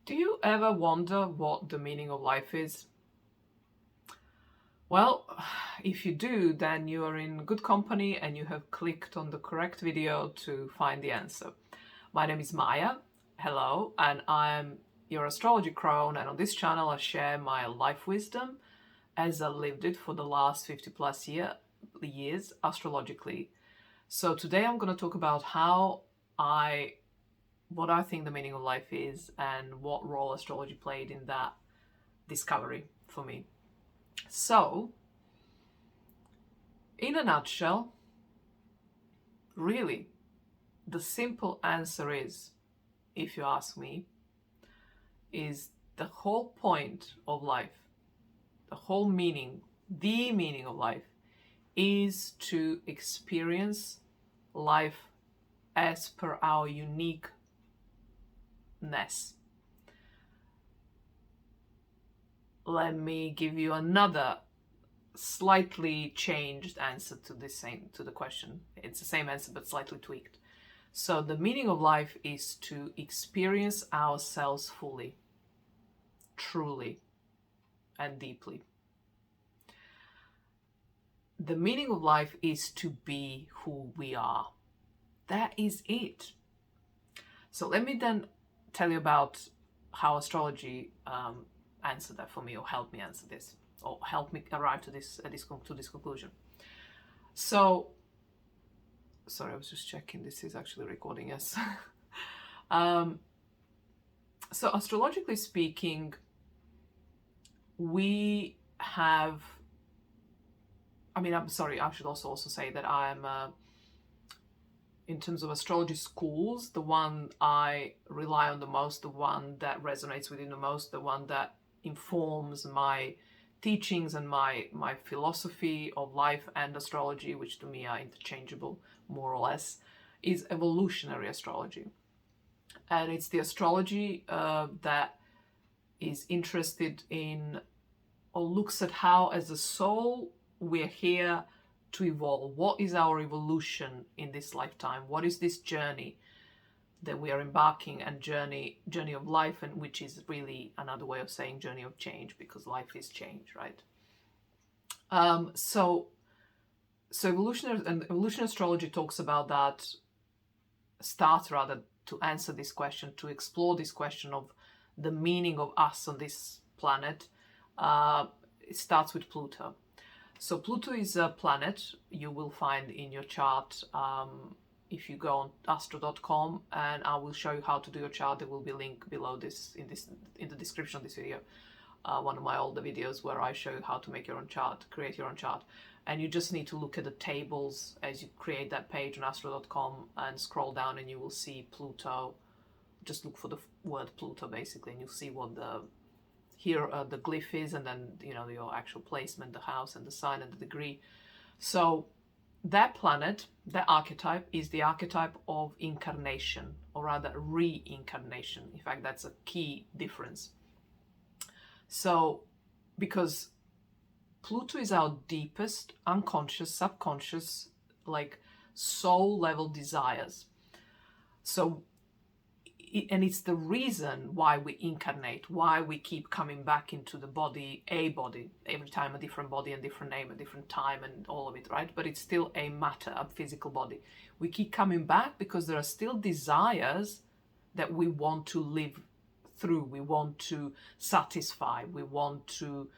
Do you ever wonder what the meaning of life is? Well, if you do, then you are in good company and you have clicked on the correct video to find the answer. My name is Maya. Hello, and I'm your astrology crone, and on this channel I share my life wisdom as I lived it for the last 50 plus years astrologically. So today I'm going to talk about what I think the meaning of life is and what role astrology played in that discovery for me. So, in a nutshell, really, the simple answer is, if you ask me, is the whole point of life, the meaning of life is to experience life as per our uniqueness. Let me give you another slightly changed answer to the question. It's the same answer but slightly tweaked. So the meaning of life is to experience ourselves fully, truly, and deeply. The meaning of life is to be who we are. That is it. So let me then tell you about how astrology answered that for me, or helped me answer this, or helped me arrive to this conclusion. So, sorry, I was just checking. This is actually recording, yes. So astrologically speaking, we have. I'm sorry. I should also say that I am. In terms of astrology schools, the one I rely on the most, the one that resonates with me the most, the one that informs my teachings and my philosophy of life and astrology, which to me are interchangeable, more or less, is evolutionary astrology. And it's the astrology that is interested in, or looks at how, as a soul, we're here to evolve. What is our evolution in this lifetime? What is this journey that we are embarking, and journey of life, and which is really another way of saying journey of change, because life is change, right? So evolutionary astrology talks about that, starts rather to answer this question, to explore this question of the meaning of us on this planet. It starts with Pluto. So Pluto is a planet you will find in your chart if you go on astro.com, and I will show you how to do your chart. There will be a link below this in the description of this video. One of my older videos where I show you how to make your own chart, create your own chart. And you just need to look at the tables as you create that page on astro.com and scroll down, and you will see Pluto. Just look for the word Pluto basically, and you'll see what the glyph is, and then your actual placement, the house and the sign and the degree. So that planet, that archetype, is the archetype of incarnation, or rather reincarnation. In fact, that's a key difference. So because Pluto is our deepest unconscious, subconscious, like soul level desires. So and it's the reason why we incarnate, why we keep coming back into the body, every time a different body and different name, a different time, and all of it, right? But it's still a matter, a physical body. We keep coming back because there are still desires that we want to live through, we want to satisfy, we want to,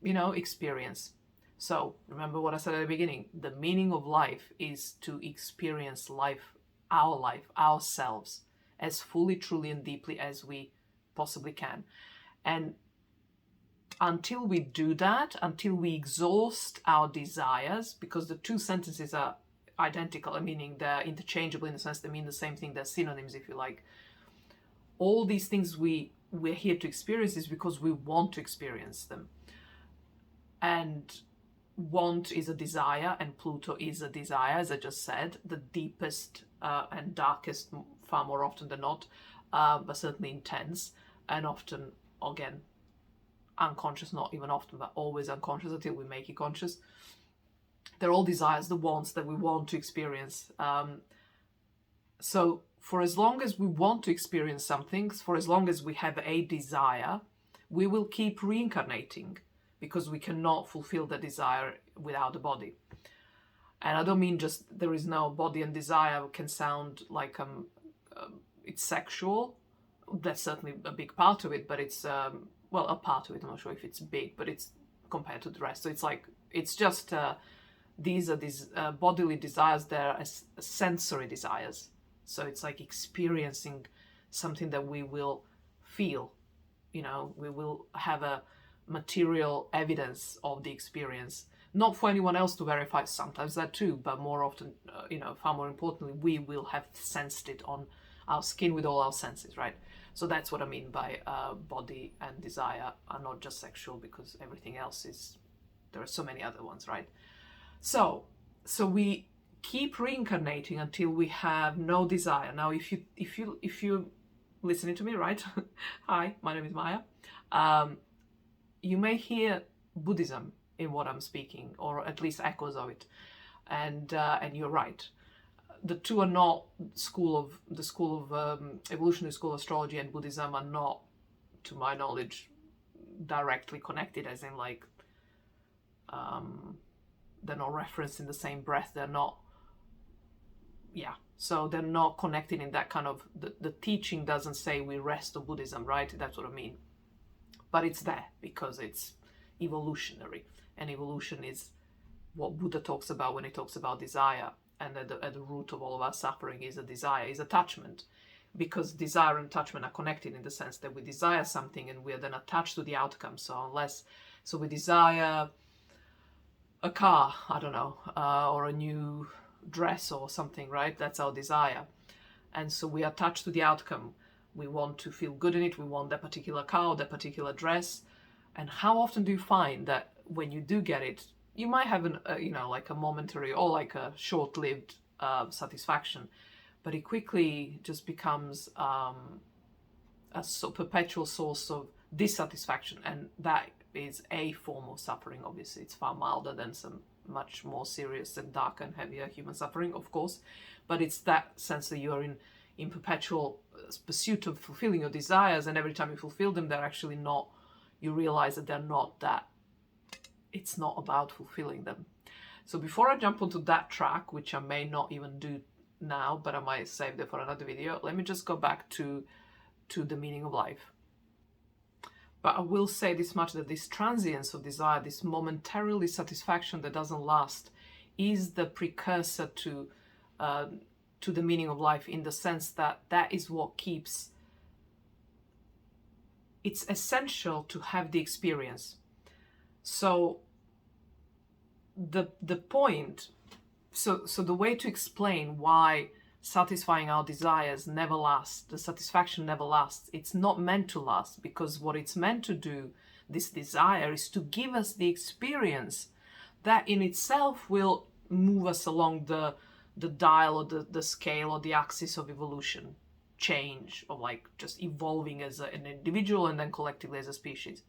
experience. So remember what I said at the beginning, the meaning of life is to experience life, ourselves, as fully, truly, and deeply as we possibly can. And until we do that, until we exhaust our desires, because the two sentences are identical, meaning they're interchangeable in the sense they mean the same thing, they're synonyms if you like. All these things we're here to experience is because we want to experience them. And want is a desire, and Pluto is a desire, as I just said, the deepest and darkest, far more often than not, but certainly intense, and often, again, unconscious, not even often, but always unconscious until we make it conscious. They're all desires, the wants that we want to experience. So for as long as we want to experience something, for as long as we have a desire, we will keep reincarnating because we cannot fulfill the desire without the body. And I don't mean just there is no body, and desire can sound like it's sexual. That's certainly a big part of it, but it's, well, a part of it. I'm not sure if it's big, but it's compared to the rest. So it's like, it's just, these are these bodily desires, they're sensory desires. So it's like experiencing something that we will feel, you know, we will have a material evidence of the experience. Not for anyone else to verify, sometimes that too, but more often, you know, far more importantly, we will have sensed it on our skin with all our senses, right? So that's what I mean by body and desire are not just sexual, because everything else is, there are so many other ones, right? So we keep reincarnating until we have no desire. Now, if you listening to me, right? Hi, my name is Maya. You may hear Buddhism in what I'm speaking, or at least echoes of it, and you're right. The two are not the school of evolutionary school of astrology and Buddhism are not, to my knowledge, directly connected, as in like they're not referenced in the same breath. They're not, yeah. So they're not connected in that kind of, the teaching doesn't say we rest on Buddhism, right? That's what I mean. But it's there because it's evolutionary, and evolution is what Buddha talks about when he talks about desire. And at the root of all of our suffering is a desire, is attachment. Because desire and attachment are connected in the sense that we desire something and we are then attached to the outcome. So we desire a car, I don't know, or a new dress or something, right? That's our desire. And so we are attached to the outcome. We want to feel good in it. We want that particular car or that particular dress. And how often do you find that when you do get it, you might have like a momentary or like a short-lived satisfaction, but it quickly just becomes a perpetual source of dissatisfaction, and that is a form of suffering. Obviously, it's far milder than some much more serious and darker and heavier human suffering, of course, but it's that sense that you are in perpetual pursuit of fulfilling your desires, and every time you fulfill them, they're actually not, you realize that they're not that, it's not about fulfilling them. So before I jump onto that track, which I may not even do now, but I might save that for another video, let me just go back to the meaning of life. But I will say this much, that this transience of desire, this momentarily satisfaction that doesn't last, is the precursor to the meaning of life, in the sense that that is what keeps, it's essential to have the experience. So the point, so the way to explain why satisfying our desires never lasts, the satisfaction never lasts, it's not meant to last, because what it's meant to do, this desire, is to give us the experience that in itself will move us along the dial or the scale or the axis of evolution, change, or like just evolving as an individual and then collectively as a species.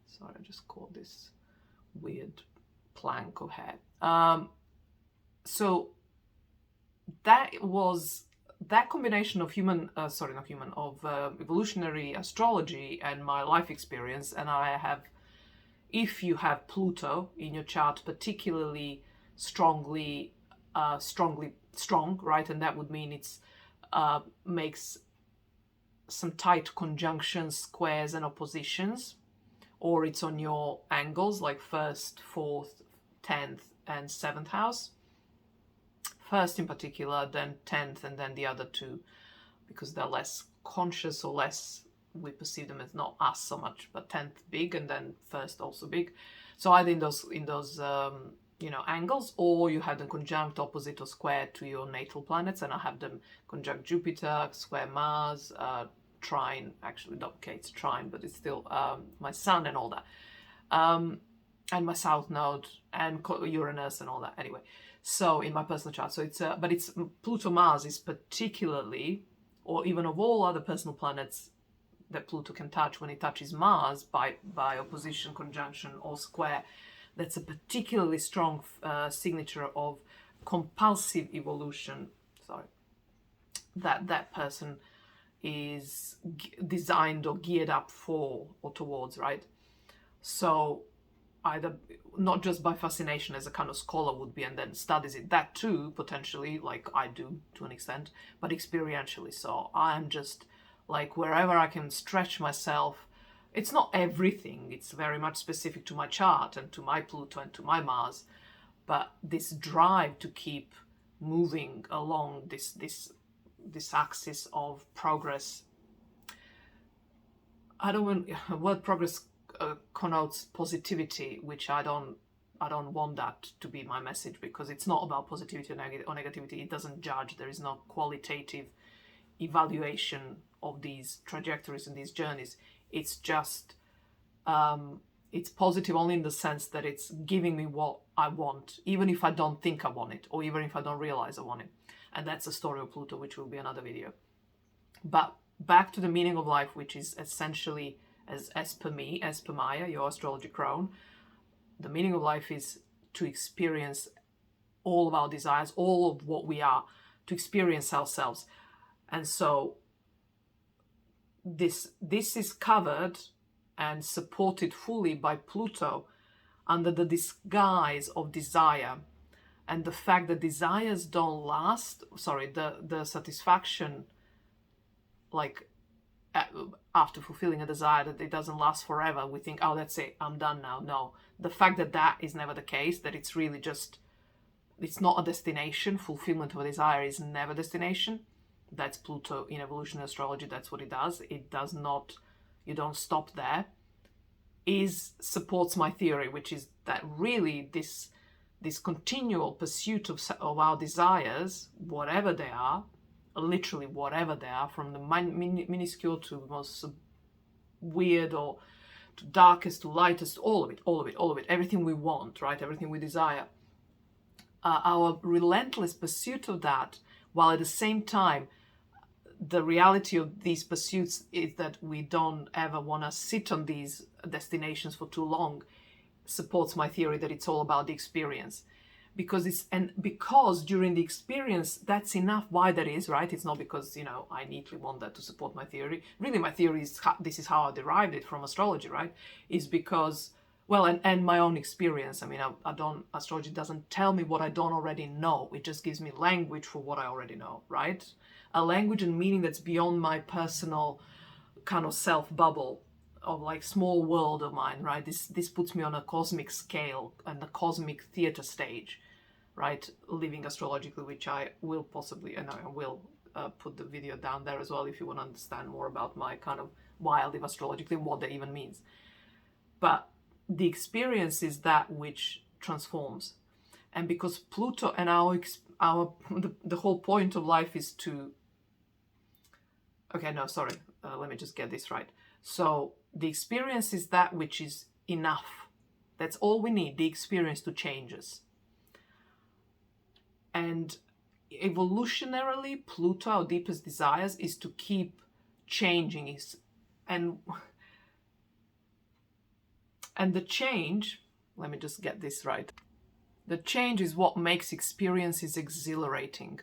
Sorry, I just caught this weird plank of hair. So that combination of evolutionary astrology and my life experience, and if you have Pluto in your chart particularly strong, right, and that would mean it's makes some tight conjunctions, squares, and oppositions, or it's on your angles like 1st, 4th, 10th, and 7th house. 1st in particular, then 10th, and then the other two, because they're less conscious, or less, we perceive them as not us so much, but 10th big, and then 1st also big. So either in those angles, or you have them conjunct, opposite, or square to your natal planets, and I have them conjunct Jupiter, square Mars, trine, actually, okay, it's trine, but it's still my sun and all that, and my south node, and Uranus and all that. Anyway, so in my personal chart, so it's but it's Pluto Mars is particularly, or even of all other personal planets that Pluto can touch, when it touches Mars by opposition, conjunction, or square, that's a particularly strong signature of compulsive evolution. Sorry. that person is designed or geared up for or towards, right? So either not just by fascination as a kind of scholar would be and then studies it, that too potentially, like I do to an extent, but experientially. So I'm just like wherever I can stretch myself. It's not everything, it's very much specific to my chart and to my Pluto and to my Mars, but this drive to keep moving along this axis of progress. I don't want word progress connotes positivity, which I don't want that to be my message, because it's not about positivity or negativity. It doesn't judge. There is no qualitative evaluation of these trajectories and these journeys. It's just it's positive only in the sense that it's giving me what I want, even if I don't think I want it, or even if I don't realize I want it. And that's the story of Pluto, which will be another video. But back to the meaning of life, which is essentially, as per me, as per Maya, your astrology crown, the meaning of life is to experience all of our desires, all of what we are, to experience ourselves. And so this is covered and supported fully by Pluto under the disguise of desire. And the fact that desires don't last, the satisfaction, like after fulfilling a desire, that it doesn't last forever. We think, oh, that's it, I'm done now. No, the fact that that is never the case, that it's really just, it's not a destination. Fulfillment of a desire is never a destination. That's Pluto in evolutionary astrology. That's what it does. It does not, you don't stop there. Supports my theory, which is that really this continual pursuit of our desires, whatever they are, literally whatever they are, from the minuscule to the most weird or to darkest to lightest, all of it, everything we want, right? Everything we desire. Our relentless pursuit of that, while at the same time, the reality of these pursuits is that we don't ever want to sit on these destinations for too long, supports my theory that it's all about the experience. Because during the experience, that's enough. Why that is, right? It's not because, I neatly want that to support my theory. Really, my theory is, this is how I derived it from astrology, right? Is because, well, and my own experience. I mean, astrology doesn't tell me what I don't already know. It just gives me language for what I already know, right? A language and meaning that's beyond my personal kind of self bubble of like small world of mine, right? This puts me on a cosmic scale and a cosmic theater stage, right? Living astrologically, which I will possibly, and I will put the video down there as well if you want to understand more about my kind of why I live astrologically, what that even means. But the experience is that which transforms. And because Pluto and the whole point of life is to, let me just get this right. So the experience is that which is enough. That's all we need, the experience to change us. And evolutionarily, Pluto, our deepest desires, is to keep changing. And the change, let me just get this right. The change is what makes experiences exhilarating.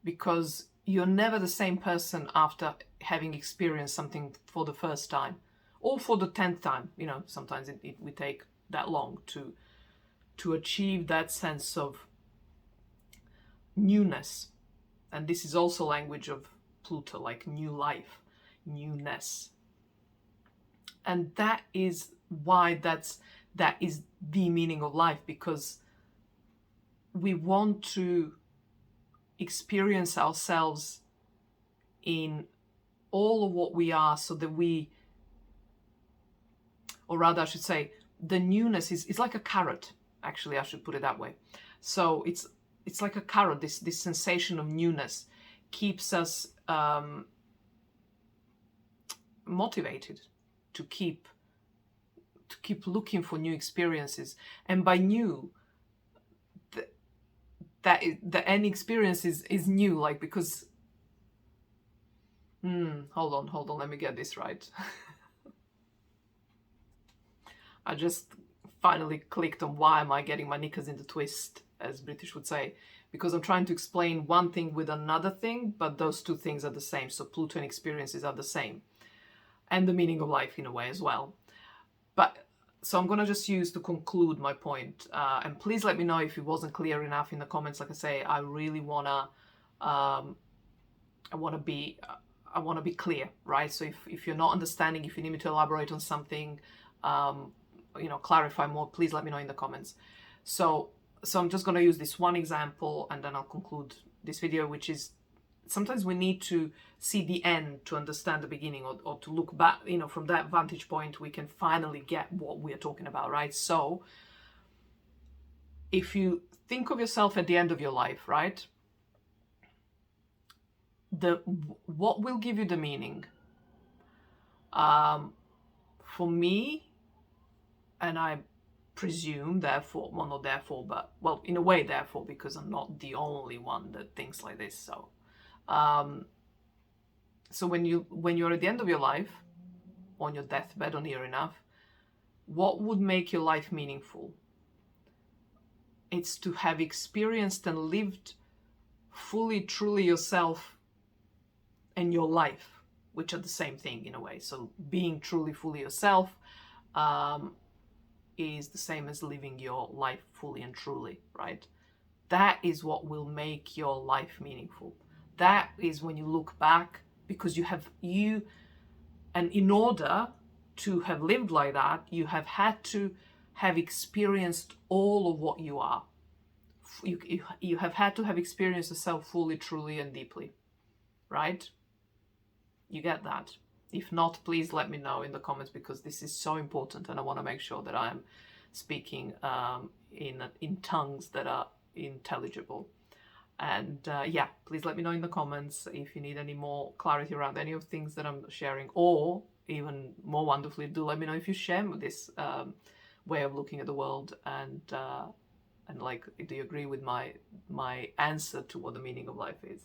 Because you're never the same person after having experienced something for the first time or for the 10th time. Sometimes we take that long to achieve that sense of newness. And this is also language of Pluto, like new life, newness. And that is why that is the meaning of life, because we want to experience ourselves in all of what we are, so that or rather I should say, the newness is like a carrot. Actually, I should put it that way. So it's like a carrot. This sensation of newness keeps us motivated to keep looking for new experiences. And by new, the end experience is new, like, because hold on, let me get this right. I just finally clicked on why am I getting my knickers in the twist, as British would say, because I'm trying to explain one thing with another thing, but those two things are the same. So Pluto and experiences are the same, and the meaning of life in a way as well. But so I'm going to just use to conclude my point. And please let me know if it wasn't clear enough in the comments. Like I say, I really want to be clear, right? So if you're not understanding, if you need me to elaborate on something, clarify more, please let me know in the comments. So I'm just going to use this one example, and then I'll conclude this video, which is sometimes we need to see the end to understand the beginning, or to look back, from that vantage point, we can finally get what we're talking about, right? So if you think of yourself at the end of your life, right? What will give you the meaning? For me, and I presume therefore, well, not therefore, but well, in a way therefore, because I'm not the only one that thinks like this. So when you're at the end of your life, on your deathbed or near enough, what would make your life meaningful? It's to have experienced and lived fully, truly yourself and your life, which are the same thing in a way. So being truly, fully yourself is the same as living your life fully and truly, right? That is what will make your life meaningful. That is when you look back, because and in order to have lived like that, you have had to have experienced all of what you are. You have had to have experienced yourself fully, truly, and deeply, right? You get that? If not, please let me know in the comments, because this is so important, and I want to make sure that I'm speaking in tongues that are intelligible. And please let me know in the comments if you need any more clarity around any of the things that I'm sharing, or even more wonderfully, do let me know if you share this way of looking at the world, and do you agree with my answer to what the meaning of life is?